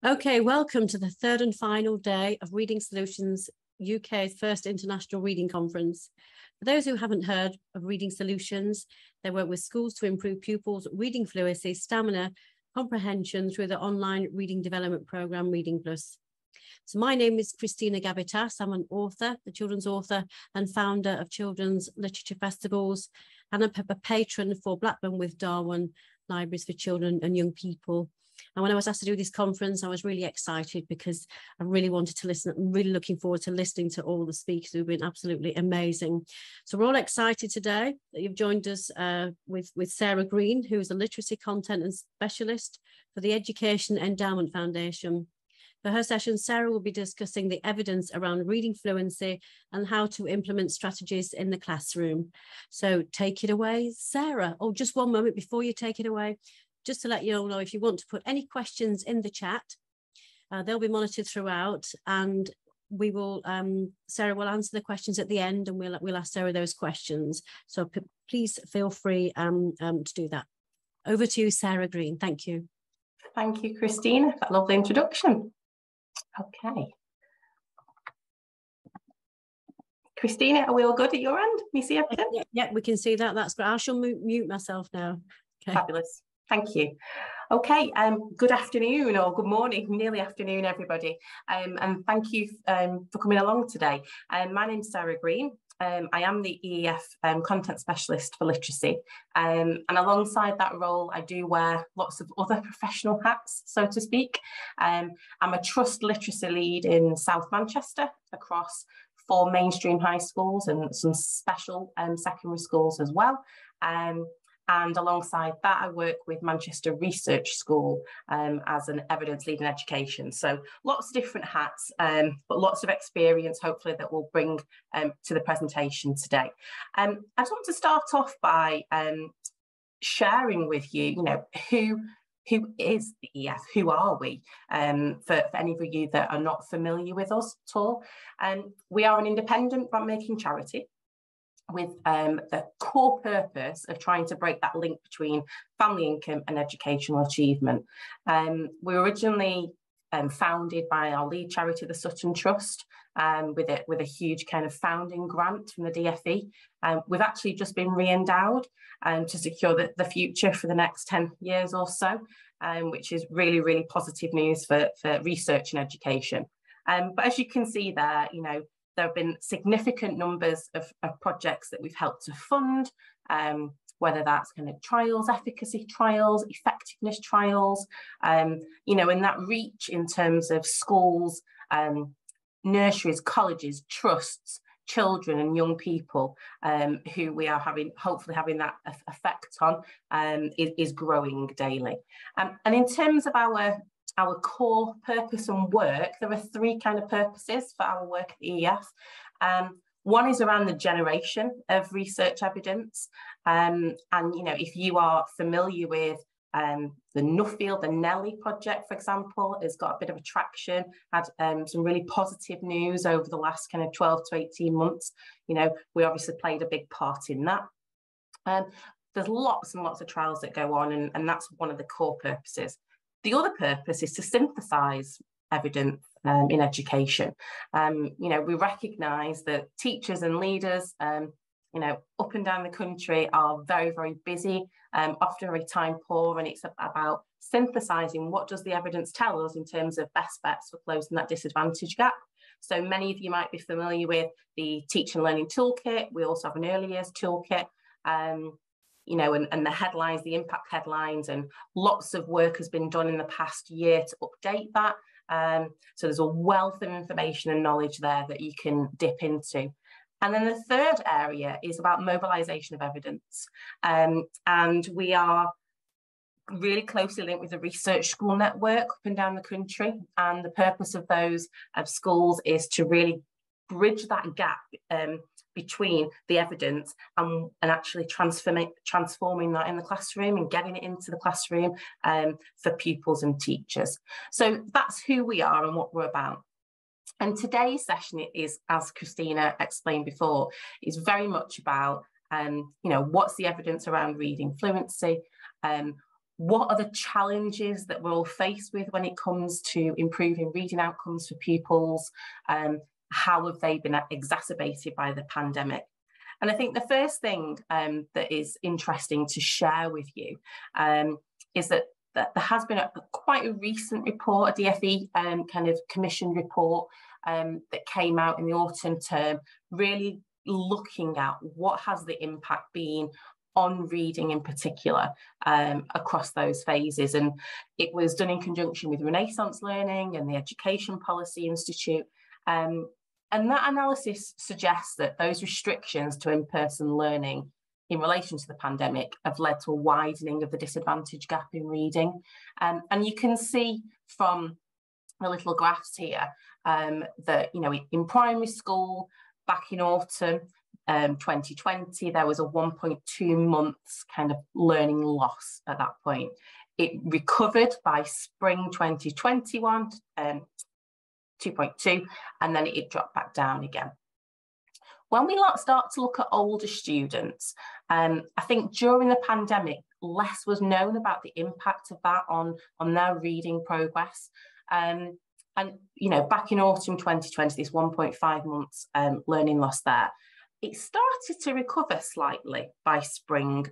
Okay, welcome to the third and final day of Reading Solutions UK's first International Reading Conference. For those who haven't heard of Reading Solutions, they work with schools to improve pupils' reading fluency, stamina, comprehension through the online reading development programme Reading Plus. So my name is Christina Gavitas. I'm an author, the children's author and founder of Children's Literature Festivals, and a patron for Blackburn with Darwin Libraries for Children and Young People. And when I was asked to do this conference, I was really excited because I really wanted to listen. I'm really looking forward to listening to all the speakers who've been absolutely amazing. So we're all excited today that you've joined us with Sarah Green, who is a literacy content and specialist for the Education Endowment Foundation. For her session, Sarah will be discussing the evidence around reading fluency and how to implement strategies in the classroom. So take it away, Sarah. Oh, just one moment before you take it away. Just to let you all know, if you want to put any questions in the chat, they'll be monitored throughout, and we will, Sarah will answer the questions at the end, and we'll ask Sarah those questions. So please feel free to do that. Over to you, Sarah Green. Thank you. Thank you, Christina, for that lovely introduction. Okay. Christina, are we all good at your end? Can you see everything? Yeah, we can see that. That's great. I shall mute myself now. Okay. Fabulous. Thank you. Okay, good afternoon or good morning, nearly afternoon, everybody. And thank you for coming along today. My name's Sarah Green. I am the EEF content specialist for literacy. And alongside that role, I do wear lots of other professional hats, so to speak. I'm a trust literacy lead in South Manchester across 4 mainstream high schools and some special secondary schools as well. And alongside that, I work with Manchester Research School as an evidence lead in education. So lots of different hats, but lots of experience, hopefully, that we'll bring to the presentation today. I just want to start off by sharing with you, who is the EF? Who are we? For any of you that are not familiar with us at all. We are an independent grant-making charity with the core purpose of trying to break that link between family income and educational achievement. We were originally founded by our lead charity, the Sutton Trust, with a huge kind of founding grant from the DFE. We've actually just been re-endowed to secure the future for the next 10 years or so, which is really, really positive news for research and education. But as you can see there, there have been significant numbers of projects that we've helped to fund, whether that's kind of trials, efficacy trials, effectiveness trials, and that reach in terms of schools, nurseries, colleges, trusts, children and young people who we are hopefully having that effect on is growing daily. And in terms of our core purpose and work, there are 3 kind of purposes for our work at the EF. One is around the generation of research evidence. And if you are familiar with the Nuffield and Nellie project, for example, has got a bit of attraction, had some really positive news over the last kind of 12 to 18 months. We obviously played a big part in that. There's lots and lots of trials that go on, and that's one of the core purposes. The other purpose is to synthesise evidence in education. We recognise that teachers and leaders, up and down the country are very, very busy, often very time poor, and it's about synthesising what does the evidence tell us in terms of best bets for closing that disadvantage gap. So many of you might be familiar with the Teaching and Learning Toolkit. We also have an early years toolkit. And the headlines, the impact headlines, and lots of work has been done in the past year to update that. So there's a wealth of information and knowledge there that you can dip into. And then the third area is about mobilisation of evidence. And we are really closely linked with the research school network up and down the country. And the purpose of those schools is to really bridge that gap between the evidence and actually transforming that in the classroom and getting it into the classroom for pupils and teachers. So that's who we are and what we're about. And today's session is, as Christina explained before, is very much about, what's the evidence around reading fluency, what are the challenges that we're all faced with when it comes to improving reading outcomes for pupils? How have they been exacerbated by the pandemic? And I think the first thing that is interesting to share with you is that there has been quite a recent report, a DFE kind of commissioned report that came out in the autumn term, really looking at what has the impact been on reading in particular across those phases. And it was done in conjunction with Renaissance Learning and the Education Policy Institute. And that analysis suggests that those restrictions to in-person learning in relation to the pandemic have led to a widening of the disadvantage gap in reading. And you can see from the little graphs here that, you know, in primary school, back in autumn 2020, there was a 1.2 months kind of learning loss at that point. It recovered by spring 2021, 2.2, and then it dropped back down again. When we start to look at older students, I think during the pandemic, less was known about the impact of that on their reading progress. And, you know, back in autumn 2020, this 1.5 months learning loss there, it started to recover slightly by spring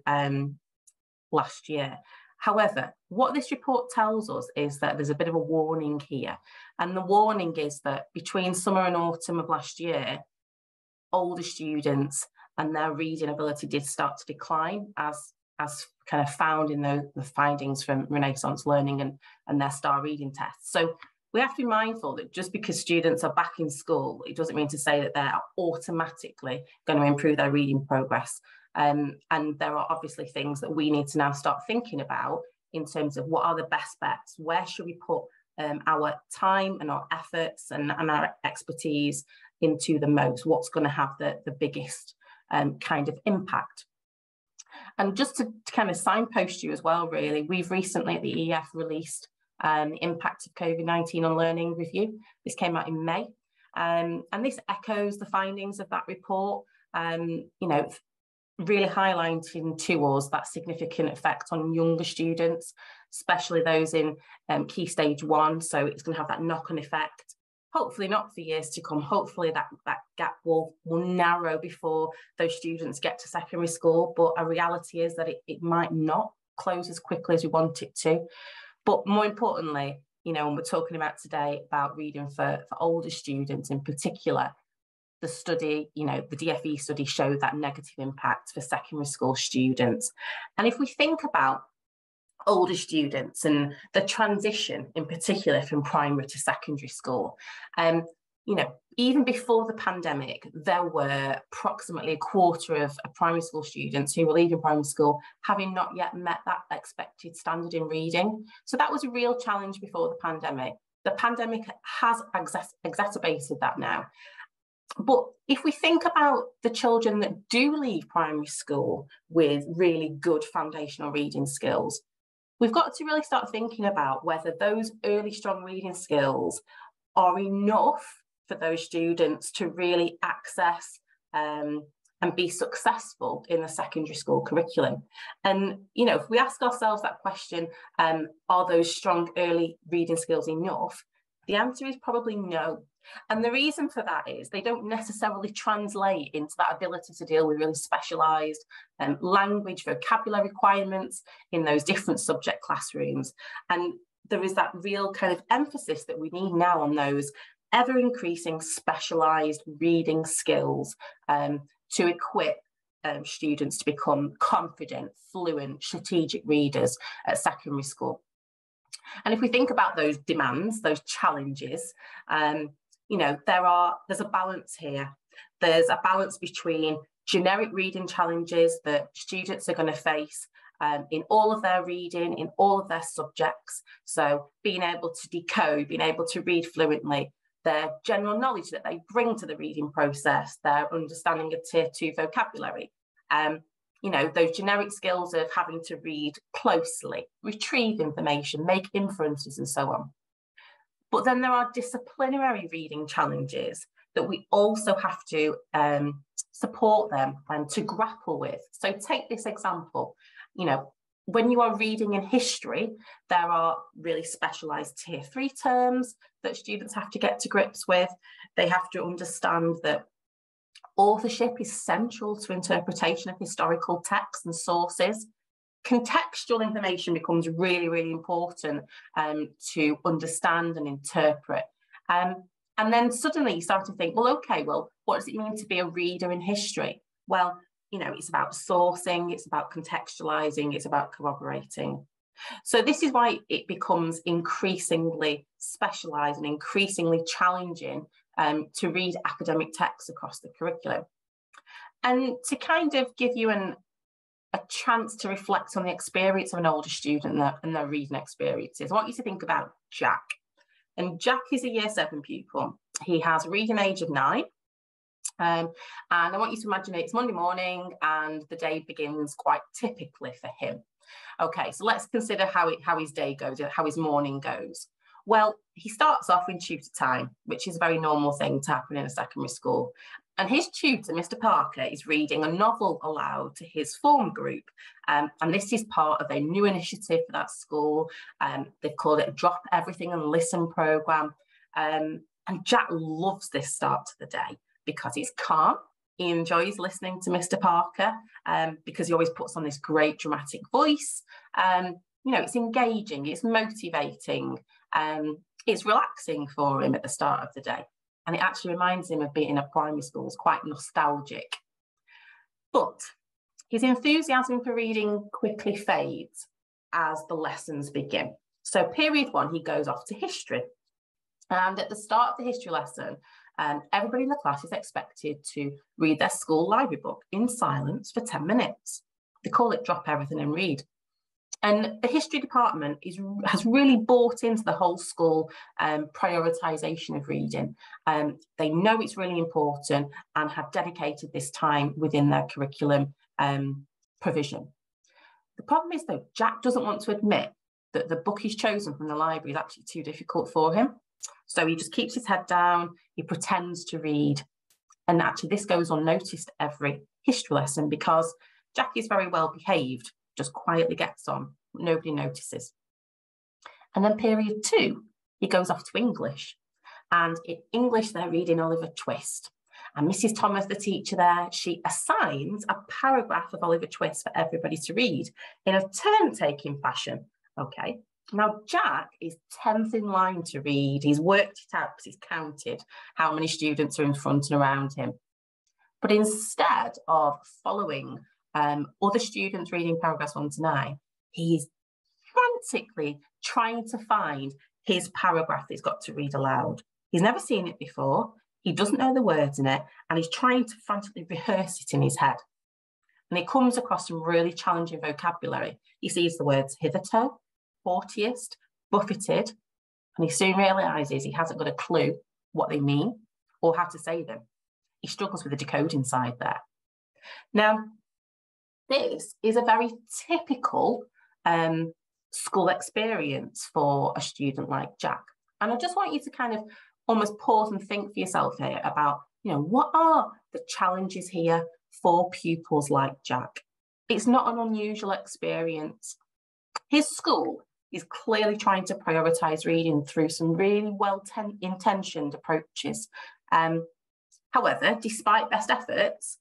last year. However, what this report tells us is that there's a bit of a warning here. And the warning is that between summer and autumn of last year, older students and their reading ability did start to decline, as kind of found in the findings from Renaissance Learning and their STAR reading tests. So we have to be mindful that just because students are back in school, it doesn't mean to say that they're automatically going to improve their reading progress. And there are obviously things that we need to now start thinking about in terms of what are the best bets, where should we put our time and our efforts and our expertise into the most, what's going to have the biggest kind of impact. And just to kind of signpost you as well, really, we've recently at the EF released the impact of COVID-19 on learning review. This came out in May, and this echoes the findings of that report, you know, really highlighting to us that significant effect on younger students, especially those in key stage 1. So it's going to have that knock-on effect, hopefully not for years to come. Hopefully that gap will narrow before those students get to secondary school. But a reality is that it might not close as quickly as we want it to. But more importantly, you know, when we're talking about today about reading for older students in particular, the study, you know, the DFE study showed that negative impact for secondary school students. And if we think about older students and the transition in particular from primary to secondary school, you know, even before the pandemic, there were approximately a quarter of primary school students who were leaving primary school having not yet met that expected standard in reading. So that was a real challenge before the pandemic. The pandemic has exacerbated that now. But if we think about the children that do leave primary school with really good foundational reading skills, we've got to really start thinking about whether those early strong reading skills are enough for those students to really access and be successful in the secondary school curriculum. And, you know, if we ask ourselves that question, are those strong early reading skills enough? The answer is probably no. And the reason for that is they don't necessarily translate into that ability to deal with really specialised language, vocabulary requirements in those different subject classrooms. And there is that real kind of emphasis that we need now on those ever-increasing specialised reading skills to equip students to become confident, fluent, strategic readers at secondary school. And if we think about those demands, those challenges, you know, there's a balance here. There's a balance between generic reading challenges that students are going to face in all of their reading, in all of their subjects. So being able to decode, being able to read fluently, their general knowledge that they bring to the reading process, their understanding of Tier 2 vocabulary, you know, those generic skills of having to read closely, retrieve information, make inferences and so on. But then there are disciplinary reading challenges that we also have to support them and to grapple with. So take this example, you know, when you are reading in history, there are really specialised tier 3 terms that students have to get to grips with. They have to understand that authorship is central to interpretation of historical texts and sources. Contextual information becomes really, really important to understand and interpret. And then suddenly you start to think, well, okay, well, what does it mean to be a reader in history? Well, you know, it's about sourcing, it's about contextualising, it's about corroborating. So this is why it becomes increasingly specialised and increasingly challenging to read academic texts across the curriculum. And to kind of give you a chance to reflect on the experience of an older student and their reading experiences, I want you to think about Jack. And Jack is a year 7 pupil. He has a reading age of 9. And I want you to imagine it's Monday morning and the day begins quite typically for him. Okay, so let's consider how his day goes, how his morning goes. Well, he starts off in tutor time, which is a very normal thing to happen in a secondary school. And his tutor, Mr. Parker, is reading a novel aloud to his form group. And this is part of a new initiative for that school. They've called it a Drop Everything and Listen programme. And Jack loves this start to the day because it's calm. He enjoys listening to Mr. Parker because he always puts on this great dramatic voice. You know, it's engaging, it's motivating, it's relaxing for him at the start of the day. And it actually reminds him of being at primary school. It's quite nostalgic. But his enthusiasm for reading quickly fades as the lessons begin. So period 1, he goes off to history. And at the start of the history lesson, everybody in the class is expected to read their school library book in silence for 10 minutes. They call it Drop Everything and Read. And the history department has really bought into the whole school prioritisation of reading. They know it's really important and have dedicated this time within their curriculum provision. The problem is, though, Jack doesn't want to admit that the book he's chosen from the library is actually too difficult for him. So he just keeps his head down, he pretends to read. And actually this goes unnoticed every history lesson because Jack is very well behaved, just quietly gets on, nobody notices. And then period 2, he goes off to English. And in English, they're reading Oliver Twist. And Mrs. Thomas, the teacher there, she assigns a paragraph of Oliver Twist for everybody to read in a turn-taking fashion. Okay. Now, Jack is 10th in line to read. He's worked it out because he's counted how many students are in front and around him. But instead of following other students reading paragraphs 1 to 9, he's frantically trying to find his paragraph he's got to read aloud. He's never seen it before. He doesn't know the words in it, and he's trying to frantically rehearse it in his head. And he comes across some really challenging vocabulary. He sees the words hitherto, haughtiest, buffeted, and he soon realises he hasn't got a clue what they mean or how to say them. He struggles with the decoding side there. Now, this is a very typical school experience for a student like Jack. And I just want you to kind of almost pause and think for yourself here about, you know, what are the challenges here for pupils like Jack? It's not an unusual experience. His school is clearly trying to prioritise reading through some really well-intentioned approaches. However, despite best efforts,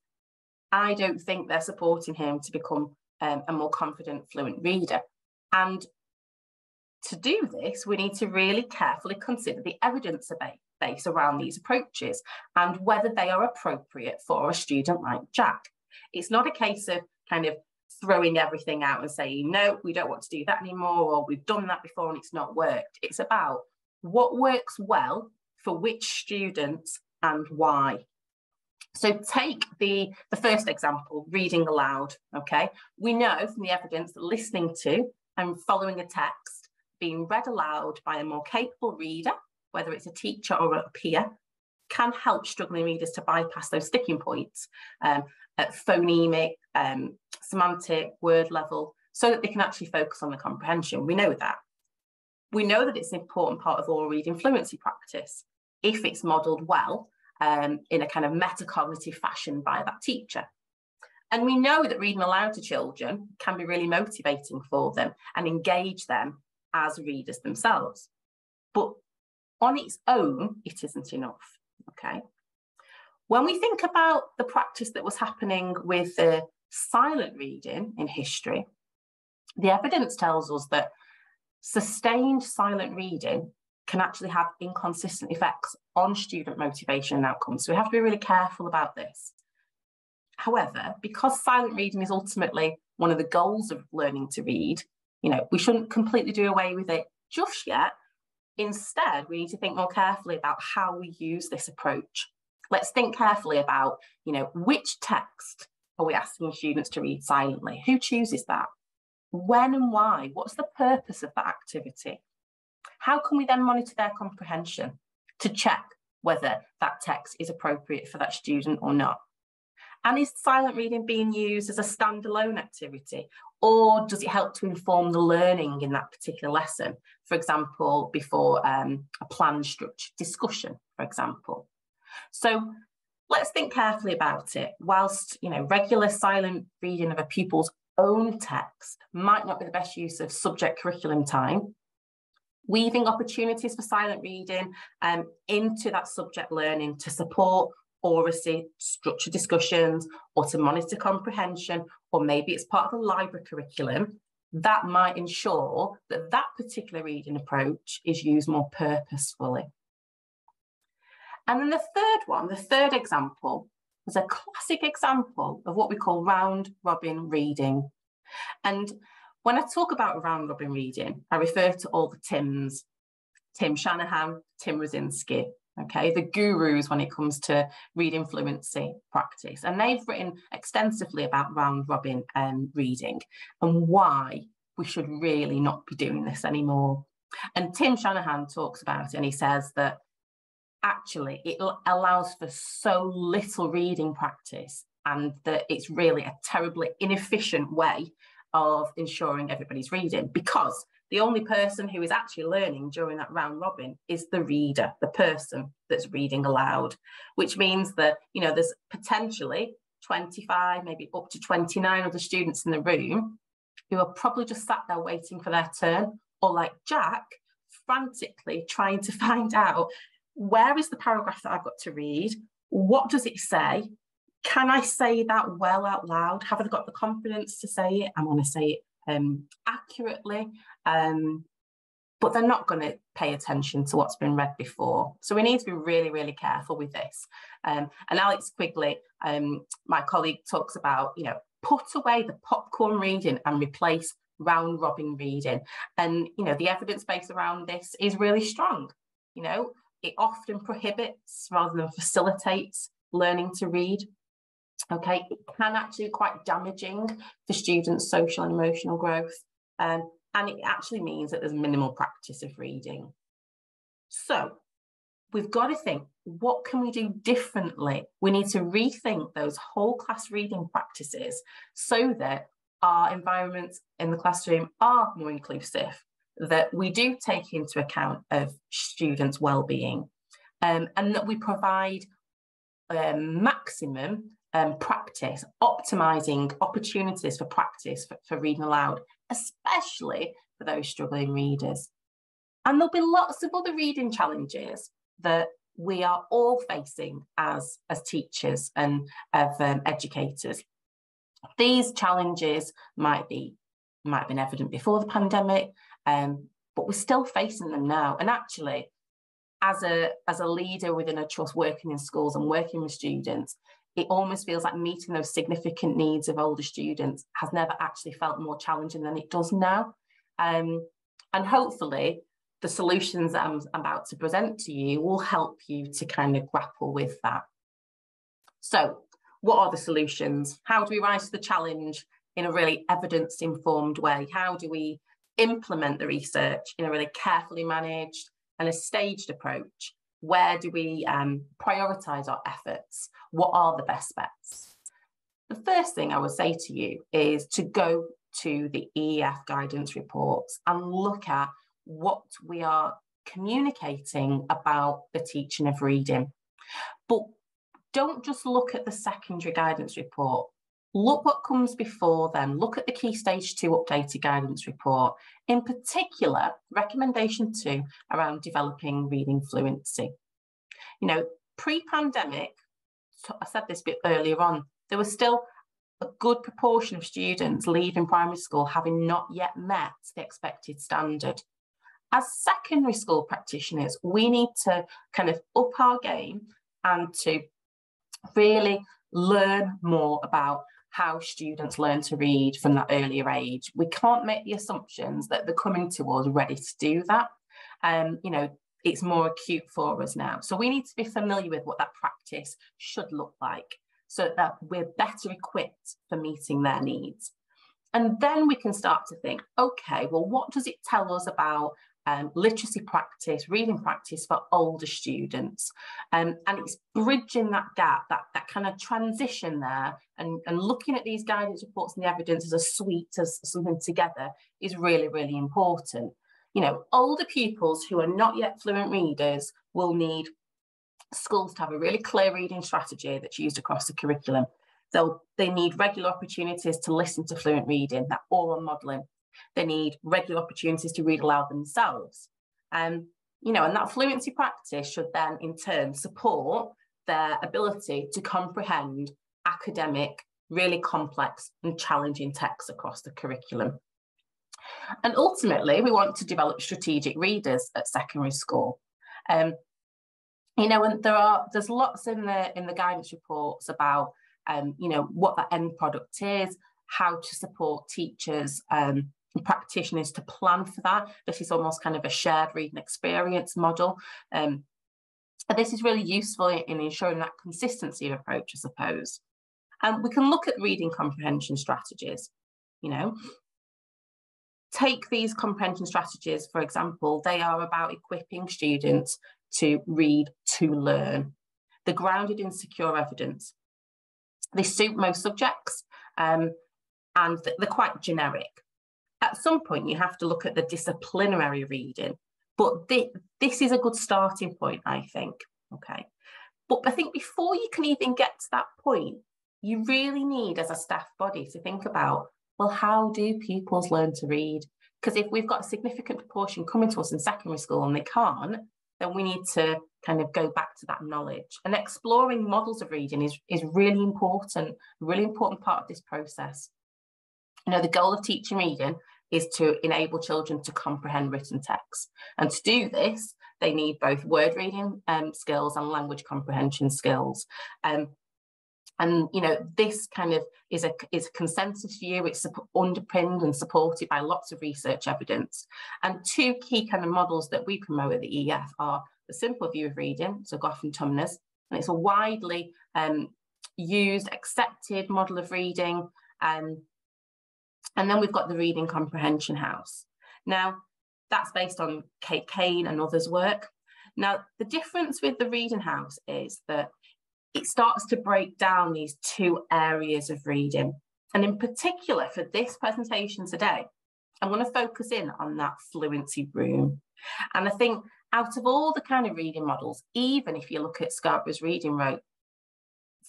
I don't think they're supporting him to become a more confident, fluent reader. And to do this, we need to really carefully consider the evidence base around these approaches and whether they are appropriate for a student like Jack. It's not a case of kind of throwing everything out and saying, no, we don't want to do that anymore, or we've done that before and it's not worked. It's about what works well for which students and why. So take the first example, reading aloud, okay? We know from the evidence that listening to and following a text being read aloud by a more capable reader, whether it's a teacher or a peer, can help struggling readers to bypass those sticking points at phonemic, semantic, word level, so that they can actually focus on the comprehension. We know that. We know that it's an important part of all reading fluency practice if it's modelled well in a kind of metacognitive fashion by that teacher. And we know that reading aloud to children can be really motivating for them and engage them as readers themselves. But on its own, it isn't enough, okay? When we think about the practice that was happening with the silent reading in history, the evidence tells us that sustained silent reading can actually have inconsistent effects on student motivation and outcomes. So we have to be really careful about this. However, because silent reading is ultimately one of the goals of learning to read, we shouldn't completely do away with it just yet. Instead, we need to think more carefully about how we use this approach. Let's think carefully about, which text are we asking students to read silently? Who chooses that? When and why? What's the purpose of that activity? How can we then monitor their comprehension to check whether that text is appropriate for that student or not? And is silent reading being used as a standalone activity, or does it help to inform the learning in that particular lesson? For example, before a planned structured discussion, for example. So let's think carefully about it. Whilst, regular silent reading of a pupil's own text might not be the best use of subject curriculum time, weaving opportunities for silent reading into that subject learning to support oracy, structured discussions, or to monitor comprehension, or maybe it's part of the library curriculum, that might ensure that that particular reading approach is used more purposefully. And then the third example, is a classic example of what we call round-robin reading. And when I talk about round-robin reading, I refer to all the Tims, Tim Shanahan, Tim Rosinski, okay, the gurus when it comes to reading fluency practice. And they've written extensively about round-robin reading and why we should really not be doing this anymore. And Tim Shanahan talks about it, and he says that actually it allows for so little reading practice, and that it's really a terribly inefficient way of ensuring everybody's reading, because the only person who is actually learning during that round robin is the reader, the person that's reading aloud, which means that, there's potentially 25, maybe up to 29 other students in the room who are probably just sat there waiting for their turn, or like Jack, frantically trying to find out, where is the paragraph that I've got to read? What does it say? Can I say that well out loud? Have I got the confidence to say it? I want to say it accurately, but they're not going to pay attention to what's been read before. So we need to be really, really careful with this. And Alex Quigley, my colleague, talks about, put away the popcorn reading and replace round robin reading. And, the evidence base around this is really strong. It often prohibits rather than facilitates learning to read. Okay, it can actually be quite damaging for students' social and emotional growth. And it actually means that there's minimal practice of reading. So we've got to think, what can we do differently? We need to rethink those whole class reading practices so that our environments in the classroom are more inclusive, that we do take into account of students' well-being, and that we provide maximum practice, optimising opportunities for practice for reading aloud, especially for those struggling readers. And there'll be lots of other reading challenges that we are all facing as teachers and as educators. These challenges might have been evident before the pandemic, but we're still facing them now. And actually, as a leader within a trust working in schools and working with students, it almost feels like meeting those significant needs of older students has never actually felt more challenging than it does now. And hopefully the solutions that I'm about to present to you will help you to kind of grapple with that. So what are the solutions? How do we rise to the challenge in a really evidence-informed way? How do we implement the research in a really carefully managed and a staged approach? Where do we prioritise our efforts? What are the best bets? The first thing I would say to you is to go to the EEF guidance reports and look at what we are communicating about the teaching of reading. But don't just look at the secondary guidance report. look what comes before then. Look at the Key Stage 2 updated guidance report. In particular, recommendation 2 around developing reading fluency. You know, pre-pandemic, I said this a bit earlier on, there was still a good proportion of students leaving primary school having not yet met the expected standard. As secondary school practitioners, we need to kind of up our game and to really learn more about how students learn to read from that earlier age. We can't make the assumptions that they're coming to us ready to do that. You know, it's more acute for us now. So we need to be familiar with what that practice should look like so that we're better equipped for meeting their needs. And then we can start to think, okay, well, what does it tell us about literacy practice, reading practice for older students? And it's bridging that gap, that kind of transition there, and looking at these guidance reports and the evidence as a suite, as something together, is really, really important. You know, older pupils who are not yet fluent readers will need schools to have a really clear reading strategy that's used across the curriculum. They need regular opportunities to listen to fluent reading, that oral modelling. They need regular opportunities to read aloud themselves. You know, and that fluency practice should then in turn support their ability to comprehend academic, really complex and challenging texts across the curriculum. And ultimately, we want to develop strategic readers at secondary school. You know, and there's lots in the guidance reports about you know, what that end product is, how to support teachers and practitioners to plan for that. This is almost kind of a shared reading experience model. And this is really useful in ensuring that consistency of approach, I suppose. And we can look at reading comprehension strategies, you know. Take these comprehension strategies, for example, they are about equipping students to read to learn. They're grounded in secure evidence. They suit most subjects and they're quite generic. At some point, you have to look at the disciplinary reading, but this is a good starting point, I think, okay? But I think before you can even get to that point, you really need, as a staff body, to think about, well, how do pupils learn to read? Because if we've got a significant proportion coming to us in secondary school and they can't, then we need to kind of go back to that knowledge. And exploring models of reading is really important, a really important part of this process. You know, the goal of teaching reading is to enable children to comprehend written text. And to do this, they need both word reading skills and language comprehension skills. And you know, this kind of is a consensus view. It's underpinned and supported by lots of research evidence. And two key kind of models that we promote at the EF are the simple view of reading, so Goff and Tumnus, and it's a widely used, accepted model of reading. And then we've got the Reading Comprehension House. Now, that's based on Kate Kane and others' work. Now, the difference with the Reading House is that it starts to break down these two areas of reading. And in particular, for this presentation today, I'm going to focus in on that fluency room. And I think out of all the kind of reading models, even if you look at Scarborough's reading rote,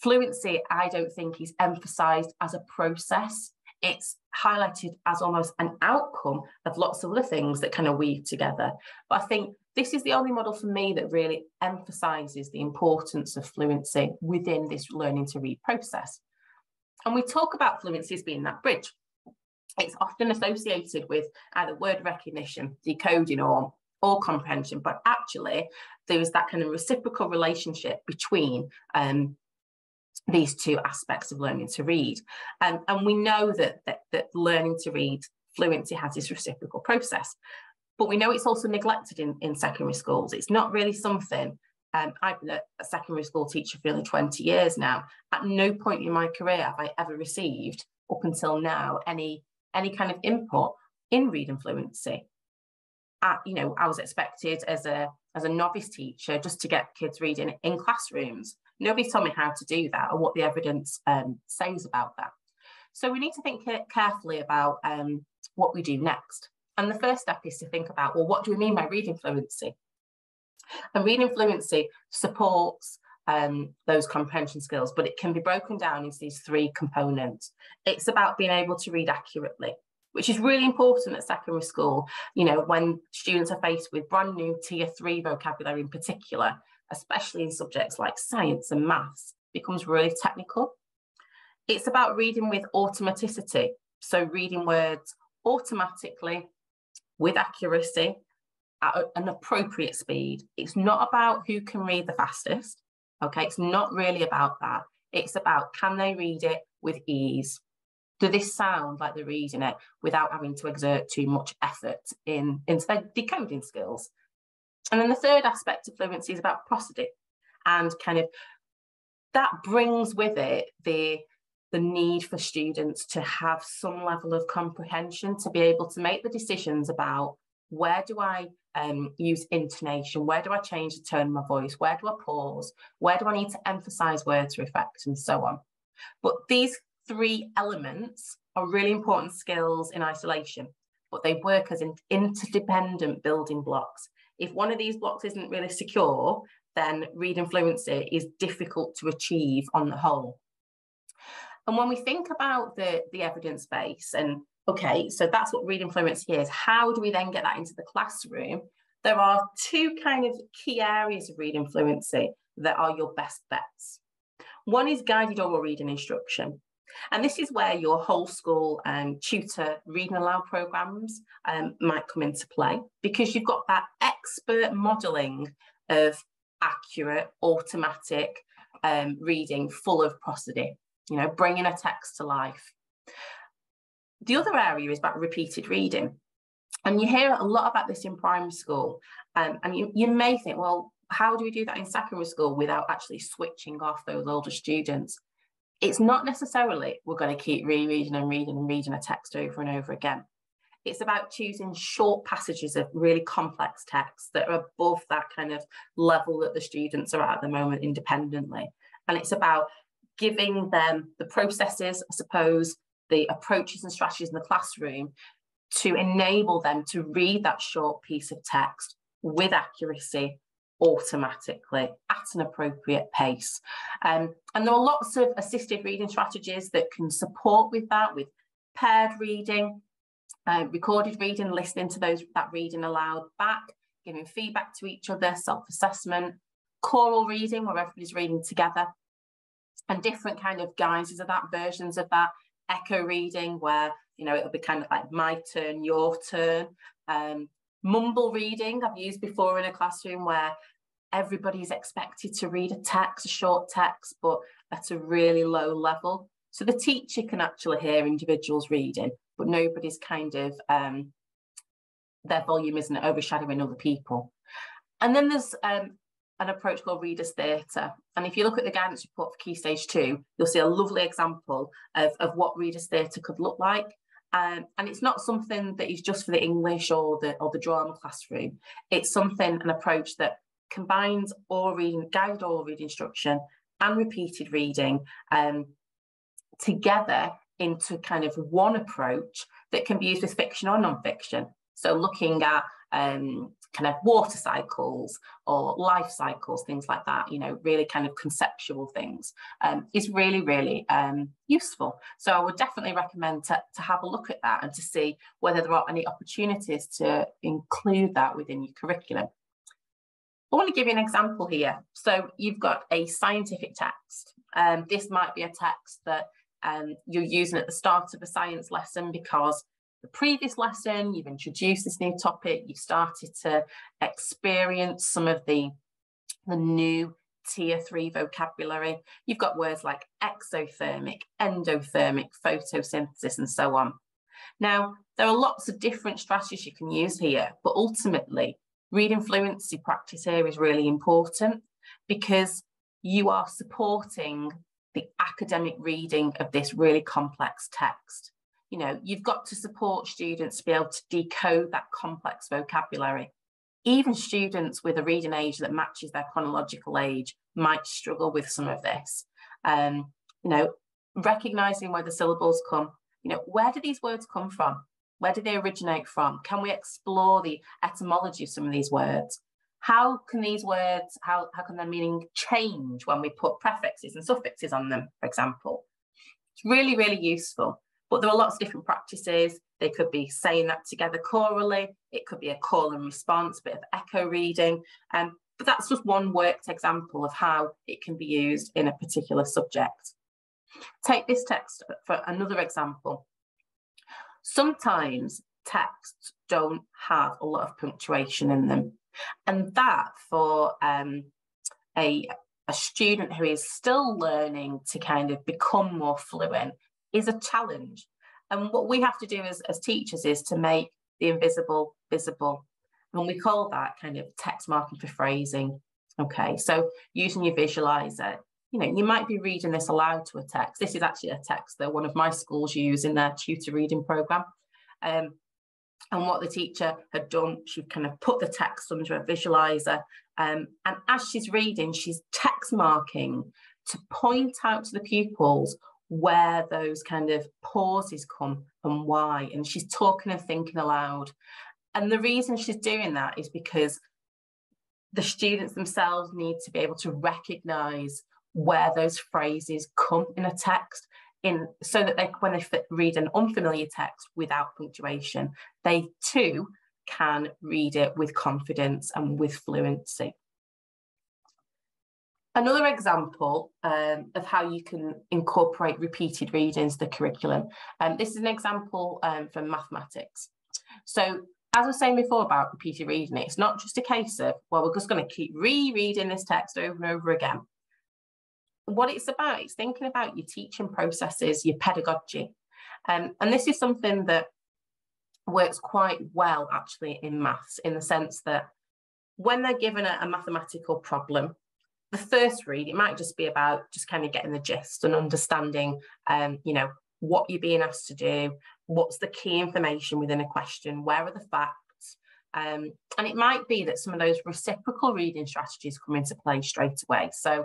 fluency, I don't think is emphasised as a process. It's highlighted as almost an outcome of lots of other things that kind of weave together. But I think this is the only model for me that really emphasises the importance of fluency within this learning to read process. And we talk about fluency as being that bridge. It's often associated with either word recognition, decoding, or comprehension, but actually there is that kind of reciprocal relationship between these two aspects of learning to read. And we know that learning to read fluency has this reciprocal process. But we know it's also neglected in secondary schools. It's not really something, I've been a secondary school teacher for nearly 20 years now. At no point in my career have I ever received, up until now, any kind of input in reading fluency. You know, I was expected as a novice teacher just to get kids reading in classrooms. Nobody told me how to do that or what the evidence says about that. So we need to think carefully about what we do next. And the first step is to think about, well, what do we mean by reading fluency? And reading fluency supports those comprehension skills, but it can be broken down into these three components. It's about being able to read accurately, which is really important at secondary school, you know, when students are faced with brand new tier 3 vocabulary in particular, especially in subjects like science and maths, becomes really technical. It's about reading with automaticity, so reading words automatically with accuracy at an appropriate speed. It's not about who can read the fastest, okay? It's not really about that. It's about, can they read it with ease? Do they sound like they're reading it without having to exert too much effort into their decoding skills? And then the third aspect of fluency is about prosody, and kind of that brings with it the need for students to have some level of comprehension, to be able to make the decisions about, where do I use intonation, where do I change the tone of my voice, where do I pause, where do I need to emphasize words for effect, and so on. But these three elements are really important skills in isolation, but they work as interdependent building blocks. If one of these blocks isn't really secure, then reading fluency is difficult to achieve on the whole. And when we think about the evidence base, and okay, so that's what reading fluency is, how do we then get that into the classroom? There are two kind of key areas of reading fluency that are your best bets. One is guided oral reading instruction. And this is where your whole school tutor reading aloud programs might come into play, because you've got that expert modelling of accurate, automatic reading full of prosody, you know, bringing a text to life. The other area is about repeated reading. And you hear a lot about this in primary school. And you may think, well, how do we do that in secondary school without actually switching off those older students? It's not necessarily we're going to keep rereading and reading a text over and over again. It's about choosing short passages of really complex texts that are above that kind of level that the students are at the moment independently. And it's about giving them the processes, I suppose, the approaches and strategies in the classroom to enable them to read that short piece of text with accuracy automatically at an appropriate pace. And there are lots of assisted reading strategies that can support with that, with paired reading, recorded reading, listening to that reading aloud back, giving feedback to each other, self-assessment, choral reading where everybody's reading together, and different kind of guises of that, versions of that, echo reading where, you know, it'll be kind of like my turn, your turn. Mumble reading I've used before in a classroom where everybody's expected to read a text, a short text, but at a really low level. So the teacher can actually hear individuals reading, but nobody's kind of, their volume isn't overshadowing other people. And then there's an approach called Reader's Theatre. And if you look at the guidance report for Key Stage 2, you'll see a lovely example of what Reader's Theatre could look like. And it's not something that is just for the English or the drama classroom. It's something, an approach that combines oral reading, guided oral reading instruction and repeated reading together into kind of one approach that can be used with fiction or non-fiction. So looking at kind of water cycles or life cycles, things like that, you know, really kind of conceptual things is really, really useful. So I would definitely recommend to have a look at that and to see whether there are any opportunities to include that within your curriculum. I want to give you an example here. So you've got a scientific text. This might be a text that you're using at the start of a science lesson because the previous lesson, you've introduced this new topic, you've started to experience some of the new tier 3 vocabulary. You've got words like exothermic, endothermic, photosynthesis, and so on. Now, there are lots of different strategies you can use here, but ultimately, reading fluency practice here is really important because you are supporting the academic reading of this really complex text. You know, you've got to support students to be able to decode that complex vocabulary. Even students with a reading age that matches their chronological age might struggle with some of this. You know, recognising where the syllables come, you know, where do these words come from? Where do they originate from? Can we explore the etymology of some of these words? how can these words, how can their meaning change when we put prefixes and suffixes on them, for example? It's really, really useful. But there are lots of different practices. They could be saying that together chorally. It could be a call and response, bit of echo reading. But that's just one worked example of how it can be used in a particular subject. Take this text for another example. Sometimes texts don't have a lot of punctuation in them. And that for a student who is still learning to kind of become more fluent is a challenge. And what we have to do as teachers is to make the invisible visible. And we call that kind of text marking for phrasing. Okay, so using your visualizer, you know, you might be reading this aloud to a text. This is actually a text that one of my schools use in their tutor reading program. And what the teacher had done, she kind of put the text under a visualizer. And as she's reading, she's text marking to point out to the pupils where those kind of pauses come and why. And she's talking and thinking aloud. And the reason she's doing that is because the students themselves need to be able to recognise where those phrases come in a text, so that when they read an unfamiliar text without punctuation, they too can read it with confidence and with fluency. Another example of how you can incorporate repeated reading into the curriculum. This is an example from mathematics. So as I was saying before about repeated reading, it's not just a case of, well, we're just going to keep rereading this text over and over again. What it's about is thinking about your teaching processes, your pedagogy. And this is something that works quite well actually in maths, in the sense that when they're given a mathematical problem, the first read, it might just be about just kind of getting the gist and understanding, you know, what you're being asked to do, what's the key information within a question, where are the facts, and it might be that some of those reciprocal reading strategies come into play straight away. So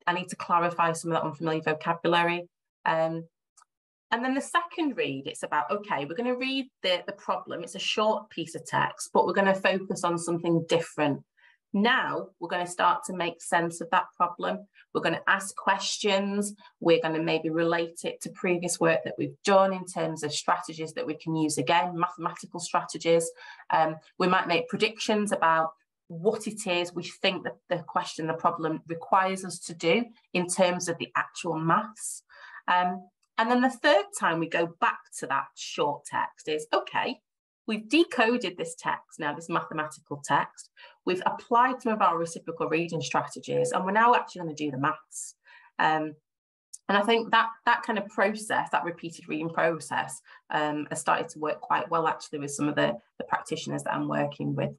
I need to clarify some of that unfamiliar vocabulary. And then the second read, it's about, okay, we're going to read the problem. It's a short piece of text, but we're going to focus on something different. Now we're going to start to make sense of that problem. We're going to ask questions. We're going to maybe relate it to previous work that we've done in terms of strategies that we can use again, mathematical strategies. We might make predictions about what it is we think that the question, the problem requires us to do in terms of the actual maths. And then the third time we go back to that short text is, okay, we've decoded this text now, this mathematical text. We've applied some of our reciprocal reading strategies, and we're now actually going to do the maths. And I think that kind of process, that repeated reading process, has started to work quite well actually with some of the practitioners that I'm working with.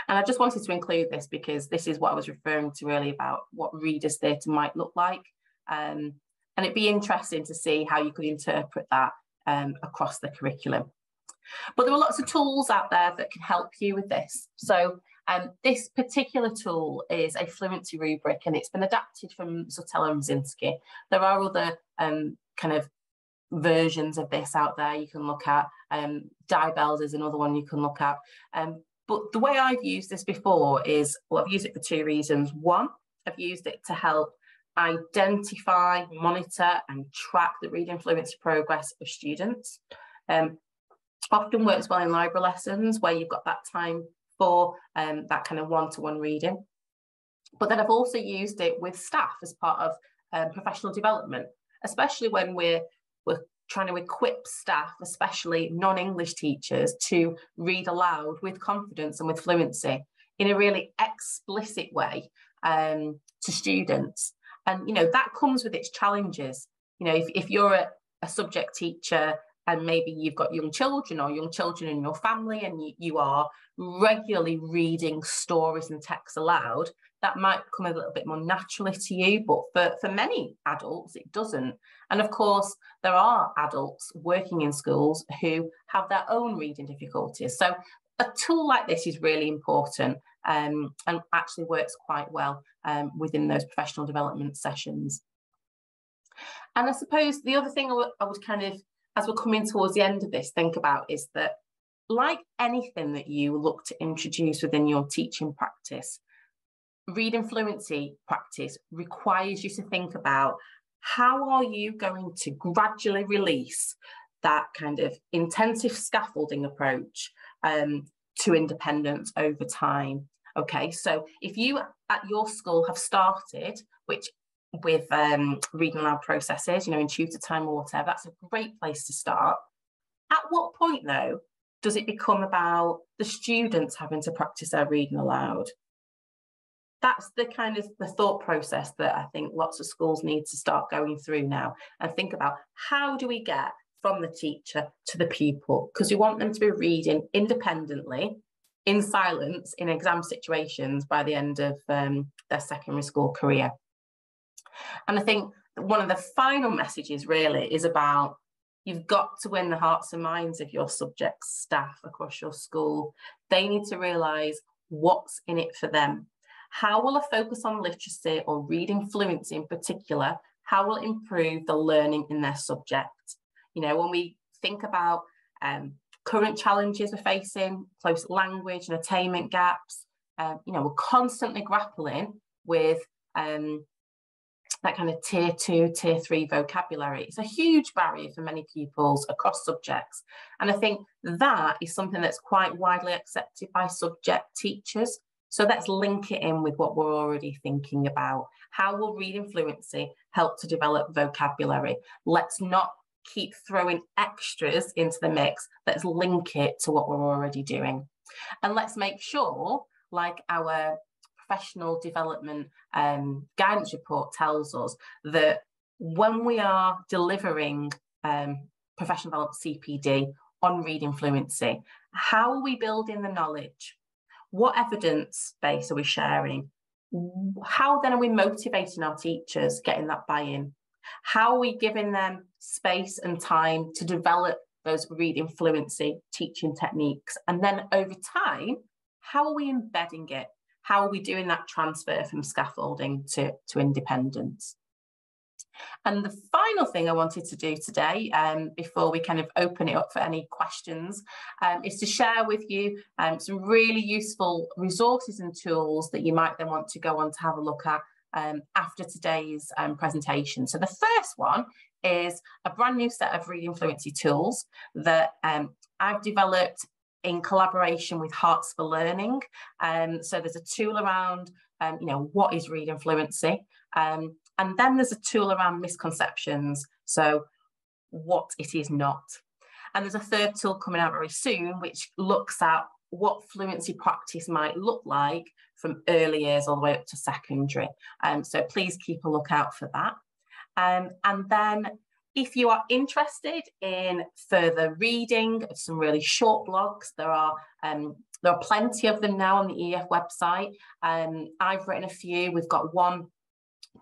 And I just wanted to include this because this is what I was referring to earlier about what readers theatre might look like. And it'd be interesting to see how you could interpret that across the curriculum. But there are lots of tools out there that can help you with this. So this particular tool is a fluency rubric, and it's been adapted from Sutella and Zinski. There are other kind of versions of this out there you can look at. Dibels is another one you can look at. But the way I've used this before is, well, I've used it for two reasons. One, I've used it to help identify, monitor and track the reading fluency progress of students. Often works well in library lessons where you've got that time for that kind of one-to-one reading. But then I've also used it with staff as part of professional development, especially when we're trying to equip staff, especially non-English teachers, to read aloud with confidence and with fluency in a really explicit way to students. And, you know, that comes with its challenges. You know, if you're a subject teacher and maybe you've got young children or young children in your family and you are regularly reading stories and texts aloud, that might come a little bit more naturally to you, but for many adults, it doesn't. And of course, there are adults working in schools who have their own reading difficulties. So a tool like this is really important and actually works quite well within those professional development sessions. And I suppose the other thing I would kind of, as we're coming towards the end of this, think about is that like anything that you look to introduce within your teaching practice, reading fluency practice requires you to think about how are you going to gradually release that kind of intensive scaffolding approach to independence over time. Okay, so if you at your school have started with reading aloud processes, in tutor time or whatever, that's a great place to start. At what point, though, does it become about the students having to practice their reading aloud? That's the kind of the thought process that I think lots of schools need to start going through now, and think about how do we get from the teacher to the pupil, because we want them to be reading independently, in silence, in exam situations by the end of their secondary school career. And I think one of the final messages really is about you've got to win the hearts and minds of your subject staff across your school. They need to realise what's in it for them. How will a focus on literacy or reading fluency in particular, how will it improve the learning in their subject? When we think about current challenges we're facing, close language and attainment gaps, we're constantly grappling with that kind of tier 2, tier 3 vocabulary. It's a huge barrier for many pupils across subjects. And I think that is something that's quite widely accepted by subject teachers. So let's link it in with what we're already thinking about. How will reading fluency help to develop vocabulary? Let's not keep throwing extras into the mix. Let's link it to what we're already doing. And let's make sure, like our professional development guidance report tells us, that when we are delivering professional development CPD on reading fluency, how are we building the knowledge? What evidence base are we sharing? How then are we motivating our teachers, getting that buy-in? How are we giving them space and time to develop those reading fluency teaching techniques? And then over time, how are we embedding it? How are we doing that transfer from scaffolding to independence? And the final thing I wanted to do today, before we kind of open it up for any questions, is to share with you some really useful resources and tools that you might then want to go on to have a look at after today's presentation. So the first one is a brand new set of reading fluency tools that I've developed in collaboration with Hearts for Learning. So there's a tool around, what is reading fluency? And then there's a tool around misconceptions, so what it is not. And there's a third tool coming out very soon, which looks at what fluency practice might look like from early years all the way up to secondary. So please keep a lookout for that. And then if you are interested in further reading of some really short blogs, there are plenty of them now on the EF website. I've written a few. We've got one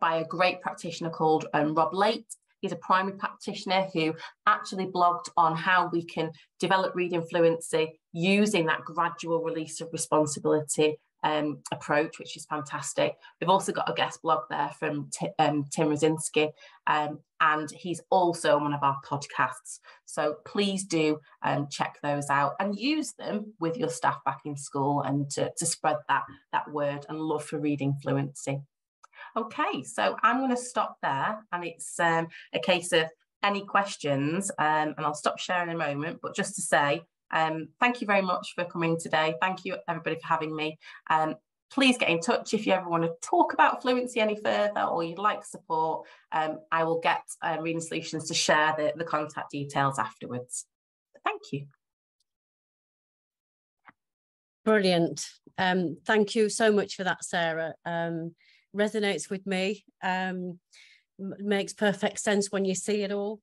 by a great practitioner called Rob Late. He's a primary practitioner who actually blogged on how we can develop reading fluency using that gradual release of responsibility approach, which is fantastic. We've also got a guest blog there from Tim Rosinski, and he's also on one of our podcasts. So please do check those out and use them with your staff back in school and to spread that word and love for reading fluency. Okay, so I'm going to stop there, and it's a case of any questions, and I'll stop sharing in a moment, but just to say, thank you very much for coming today. Thank you everybody for having me. Please get in touch if you ever want to talk about fluency any further or you'd like support. I will get Reading Solutions to share the contact details afterwards. Thank you. Brilliant. Thank you so much for that, Sarah. Resonates with me. Makes perfect sense when you see it all.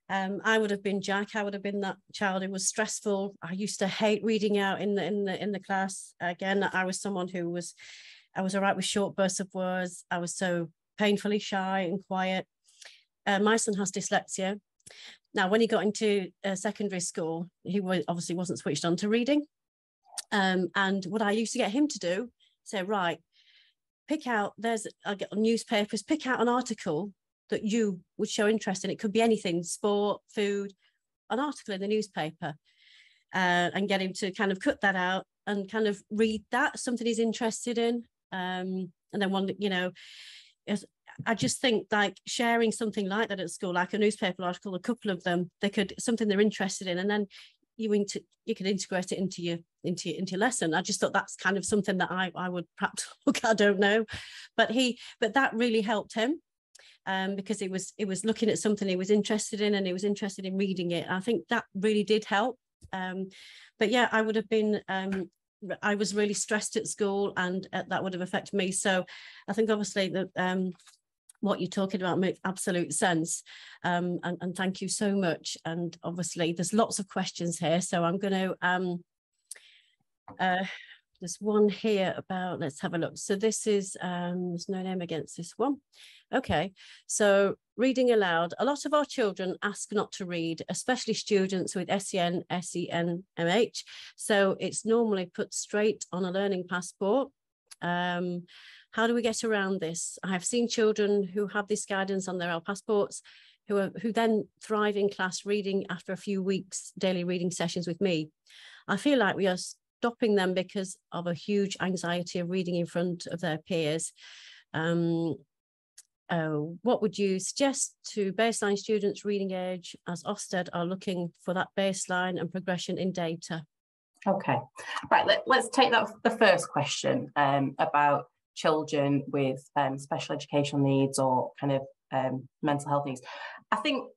I would have been Jack. I would have been that child who was stressful. I used to hate reading out in the class. Again, I was someone who I was all right with short bursts of words. I was so painfully shy and quiet. My son has dyslexia. Now, when he got into secondary school, he obviously wasn't switched on to reading. And what I used to get him to do, say, right, pick out, I'll get newspapers, pick out an article that you would show interest in. It could be anything, sport, food, an article in the newspaper. and get him to kind of cut that out and kind of read that, something he's interested in. And then one, you know, I just think like sharing something like that at school, like a newspaper article, a couple of them, something they're interested in, and then you can integrate it into your lesson. I just thought that's kind of something that I would perhaps look, I don't know, but that really helped him, because it was looking at something he was interested in, and he was interested in reading it. I think that really did help. But yeah, I would have been I was really stressed at school, and that would have affected me. So I think obviously that what you're talking about makes absolute sense. And thank you so much. And obviously there's lots of questions here, so I'm going to there's one here about, let's have a look. So this is there's no name against this one. Okay, so reading aloud. A lot of our children ask not to read, especially students with SEN, SENMH. So it's normally put straight on a learning passport. How do we get around this? I have seen children who have this guidance on their L passports who then thrive in class reading after a few weeks daily reading sessions with me. I feel like we are stopping them because of a huge anxiety of reading in front of their peers. What would you suggest to baseline students' reading age, as Ofsted are looking for that baseline and progression in data? Okay, right, let's take that the first question about children with special educational needs or kind of mental health needs. I think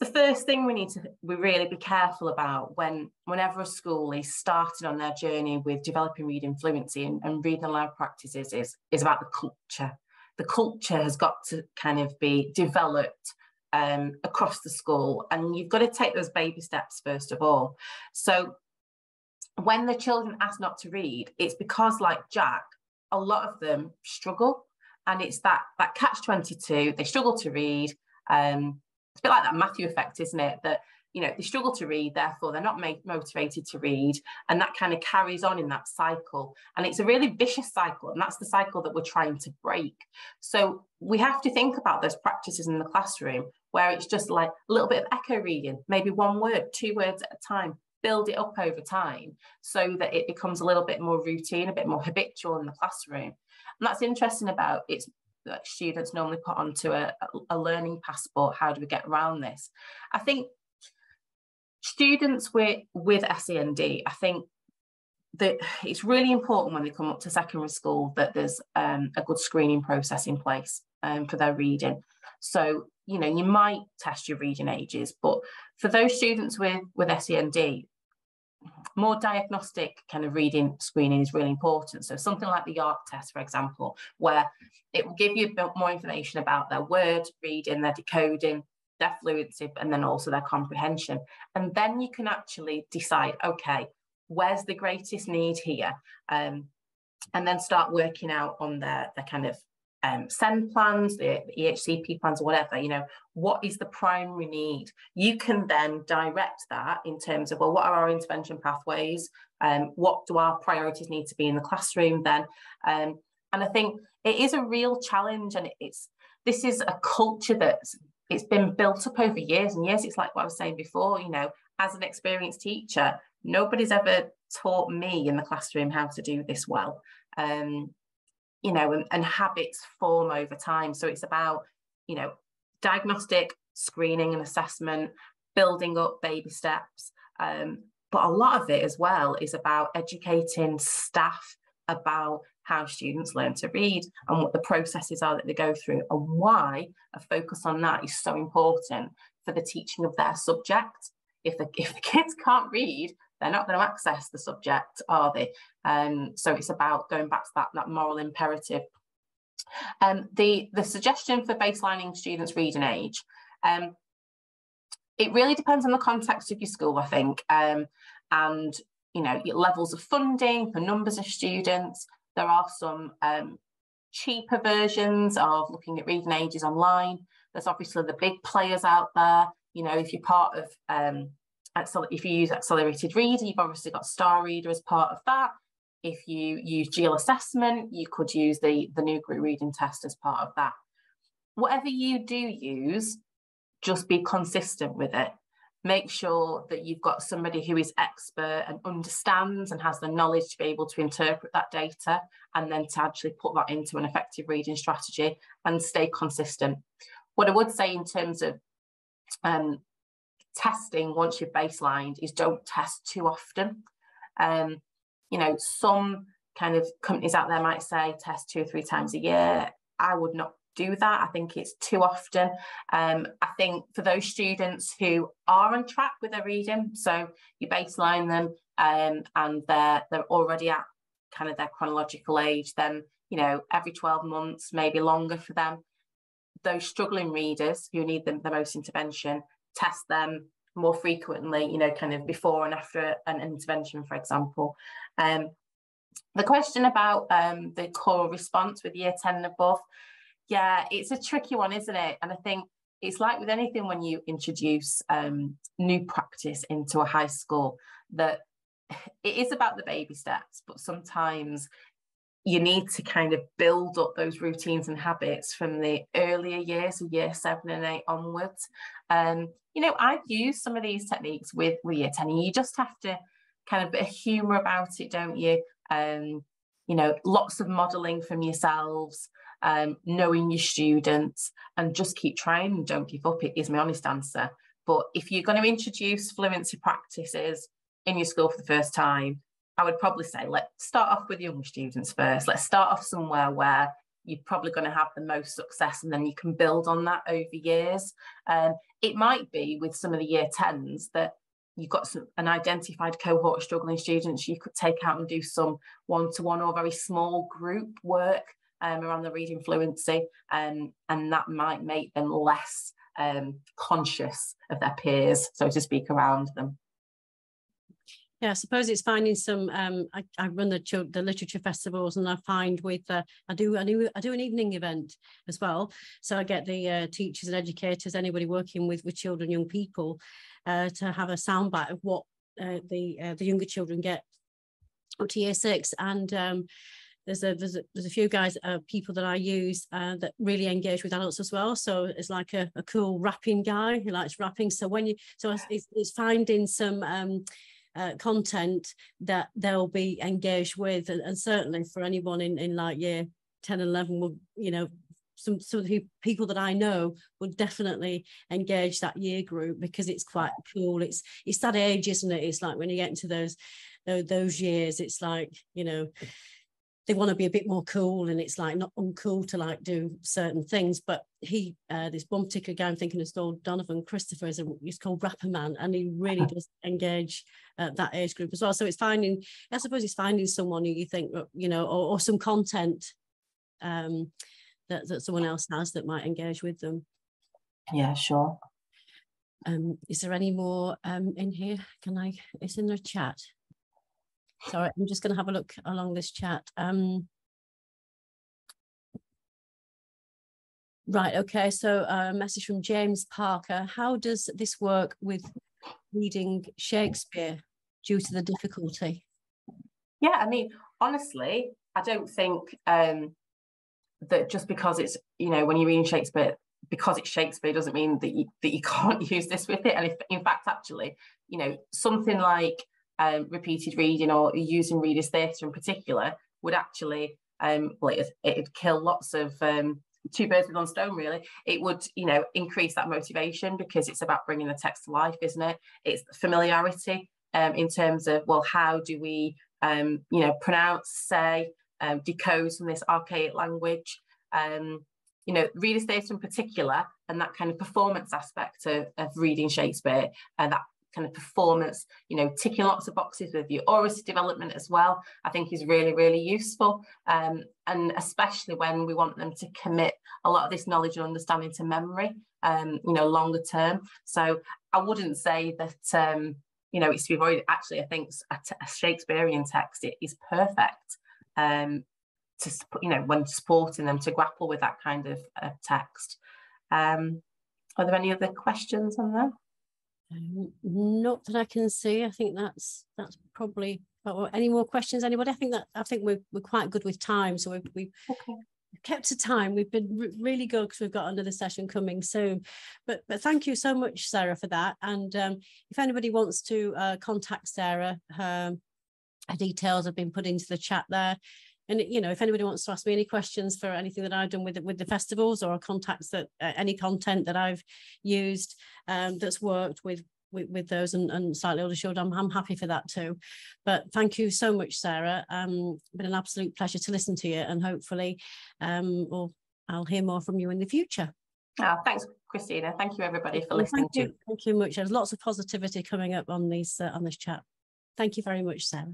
the first thing we need to really be careful about whenever a school is starting on their journey with developing reading fluency and reading aloud practices is about the culture. The culture has got to kind of be developed across the school, and you've got to take those baby steps first of all. So when the children ask not to read, it's because, like Jack, a lot of them struggle, and it's that catch-22. They struggle to read. It's a bit like that Matthew effect, isn't it? That, you know, they struggle to read, therefore they're not motivated to read, and that kind of carries on in that cycle. And it's a really vicious cycle, and that's the cycle that we're trying to break. So we have to think about those practices in the classroom where it's just like a little bit of echo reading, maybe one word, 2 words at a time. Build it up over time so that it becomes a little bit more routine, a bit more habitual in the classroom. And that's interesting about it's that students normally put onto a learning passport. How do we get around this? I think students with SEND, I think that it's really important when they come up to secondary school that there's a good screening process in place for their reading. So, you know, you might test your reading ages, but for those students with SEND, more diagnostic kind of reading screening is really important. So something like the IRC test, for example, where it will give you a bit more information about their word reading, their decoding, their fluency, and then also their comprehension. And then you can actually decide, okay, where's the greatest need here? And then start working out on their kind of SEND plans, the EHCP plans, or whatever, you know, what is the primary need? You can then direct that in terms of, well, what are our intervention pathways? What do our priorities need to be in the classroom then? And I think it is a real challenge, and this is a culture it's been built up over years and years. It's like what I was saying before, you know, as an experienced teacher, nobody's ever taught me in the classroom how to do this well. You know, and habits form over time. So it's about, you know, diagnostic, screening and assessment, building up baby steps. But a lot of it as well is about educating staff about how students learn to read and what the processes are that they go through, and why a focus on that is so important for the teaching of their subject. If the kids can't read, they're not going to access the subject, are they? So it's about going back to that moral imperative. The suggestion for baselining students' reading age, it really depends on the context of your school, I think, and you know, levels of funding, the numbers of students. There are some cheaper versions of looking at reading ages online. There's obviously the big players out there. You know, if you're part of if you use accelerated reader, you've obviously got Star Reader as part of that. If you use GEAL assessment, you could use the new group reading test as part of that. Whatever you do use, just be consistent with it. make sure that you've got somebody who is expert and understands and has the knowledge to be able to interpret that data, and then to actually put that into an effective reading strategy and stay consistent. What I would say in terms of testing once you've baselined is don't test too often. You know, some kind of companies out there might say test 2 or 3 times a year. I would not do that. I think it's too often. I think for those students who are on track with their reading, so you baseline them and they're already at kind of their chronological age, then, you know, every 12 months, maybe longer for them. Those struggling readers who need the most intervention, test them more frequently, you know, kind of before and after an intervention, for example. The question about the core response with year 10 and above, yeah, it's a tricky one, isn't it? And I think it's like with anything when you introduce new practice into a high school, that it is about the baby steps, but sometimes you need to kind of build up those routines and habits from the earlier years, so year 7 and 8 onwards. You know, I've used some of these techniques with year 10, and you just have to kind of a bit of humour about it, don't you? You know, lots of modelling from yourselves, knowing your students, and just keep trying and don't give up. It is my honest answer. But if you're going to introduce fluency practices in your school for the first time, I would probably say let's start off with young students first. Let's start off somewhere where you're probably going to have the most success, and then you can build on that over years. It might be with some of the year 10s that you've got an identified cohort of struggling students you could take out and do some one-to-one or very small group work around the reading fluency, and that might make them less conscious of their peers, so to speak, around them. Yeah, I suppose it's finding some. I run the literature festivals, and I find with I do an evening event as well. So I get the teachers and educators, anybody working with children, young people, to have a soundbite of what the younger children get up to year 6, and there's a few guys, people that I use that really engage with adults as well. So it's like a cool rapping guy who likes rapping. So it's finding some content that they'll be engaged with, and certainly for anyone in like year 10 and 11 will, you know, some of the people that I know would definitely engage that year group, because it's quite cool. It's that age, isn't it? It's like when you get into those years, it's like, you know, they want to be a bit more cool, and it's like not uncool to like do certain things. But this one particular guy I'm thinking is called Donovan Christopher, he's called Rapper Man, and he really does engage that age group as well. So it's finding someone who you think, you know, or some content that someone else has that might engage with them. Yeah, sure. Is there any more in here? It's in the chat. Sorry, I'm just going to have a look along this chat. Right, okay, so a message from James Parker. How does this work with reading Shakespeare due to the difficulty? Yeah, I mean, honestly, I don't think that just because it's, you know, when you're reading Shakespeare, because it's Shakespeare doesn't mean that you can't use this with it. And if, in fact, actually, you know, something like repeated reading or using readers' theatre in particular would actually, well, it'd kill lots of two birds with one stone, really. It would, you know, increase that motivation, because it's about bringing the text to life, isn't it? It's familiarity in terms of, well, how do we, you know, pronounce, say, decode from this archaic language. You know, readers' theatre in particular, and that kind of performance aspect of reading Shakespeare, and that kind of performance, you know, ticking lots of boxes with your oracy development as well, I think is really, really useful. And especially when we want them to commit a lot of this knowledge and understanding to memory, you know, longer term. So I wouldn't say that, you know, it's to be avoided. Actually, I think a Shakespearean text is perfect. To, you know, when supporting them to grapple with that kind of text. Are there any other questions on that? Not that I can see. I think that's probably. Any more questions, anybody? I think we're quite good with time, so we okay. kept to time. We've been really good because we've got another session coming soon. But thank you so much, Sarah, for that. And if anybody wants to contact Sarah, her details have been put into the chat there. And, you know, if anybody wants to ask me any questions for anything that I've done with the festivals, or contacts that any content that I've used that's worked with those and slightly older children, I'm happy for that too. But thank you so much, Sarah. It's been an absolute pleasure to listen to you, and hopefully I'll hear more from you in the future. Oh, thanks, Christina. Thank you, everybody, for listening. Thank you much. There's lots of positivity coming up on this chat. Thank you very much, Sarah.